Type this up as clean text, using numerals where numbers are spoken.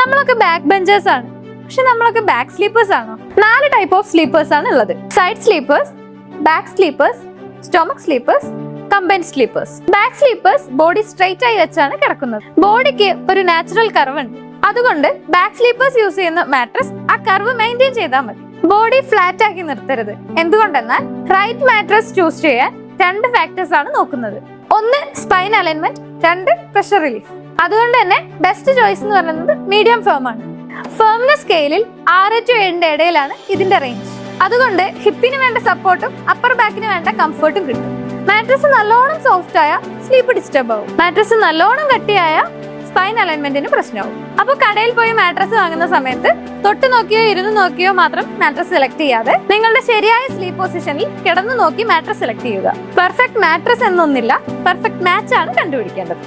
നമ്മളൊക്കെ back benchers ആണ്, പക്ഷെ നമ്മളൊക്കെ ബാക്ക് സ്ലീപ്പേഴ്സ് ആണോ? 4 ടൈപ്പ് ഓഫ് സ്ലീപ്പേഴ്സ് ആണ് ഉള്ളത്. Side sleepers, back sleepers, stomach sleepers, combined sleepers. Back sleepers body straight ആയി വെച്ചാണ് കിടക്കുന്നത്. ബോഡിക്ക് ഒരു നാച്ചുറൽ കർവ് ഉണ്ട്, അതുകൊണ്ട് ബാക്ക് സ്ലീപ്പേഴ്സ് യൂസ് ചെയ്യുന്ന മാട്രസ് ആ കർവ് മെയിൻറ്റെയിൻ ചെയ്താൽ മതി. ബോഡി ഫ്ലാറ്റ് ആക്കി നിർത്തരുത്. എന്തുകൊണ്ടെന്നാൽ റൈറ്റ് മാട്രസ് ചൂസ് ചെയ്യാൻ 2 ഫാക്ടേഴ്സ് ആണ് നോക്കുന്നത്. 1 സ്പൈൻ അലൈൻമെന്റ്, 2 പ്രഷർ റിലീഫ്. അതുകൊണ്ട് തന്നെ ബെസ്റ്റ് ചോയ്സ് എന്ന് പറയുന്നത് മീഡിയം ഫേം ആണ്. ഫേംനെസ് സ്കെയിലിൽ 6 to 7 ഇടയിലാണ് ഇതിന്റെ റേഞ്ച്. അതുകൊണ്ട് ഹിപ്പിന് വേണ്ട സപ്പോർട്ടും അപ്പർ ബാക്കിന് വേണ്ട കംഫർട്ടും കിട്ടും. മാട്രസ് നല്ലോണം സോഫ്റ്റ് ആയ സ്ലീപ്പ് ഡിസ്റ്റർബ് ആവും. മാട്രസ് നല്ലോണം കട്ടിയായ സ്പൈൻ അലൈൻമെന്റിന് പ്രശ്നമാവും. അപ്പോൾ കടയിൽ പോയി മാട്രസ് വാങ്ങുന്ന സമയത്ത് തൊട്ട് നോക്കിയോ ഇരുന്ന് നോക്കിയോ മാത്രം മാട്രസ് സെലക്ട് ചെയ്യാതെ നിങ്ങളുടെ ശരിയായ സ്ലീപ്പ് പൊസിഷനിൽ കിടന്നു നോക്കി മാട്രസ് സെലക്ട് ചെയ്യുക. പെർഫെക്റ്റ് മാട്രസ് എന്നൊന്നില്ല, പെർഫെക്റ്റ് മാച്ച് ആണ് കണ്ടുപിടിക്കേണ്ടത്.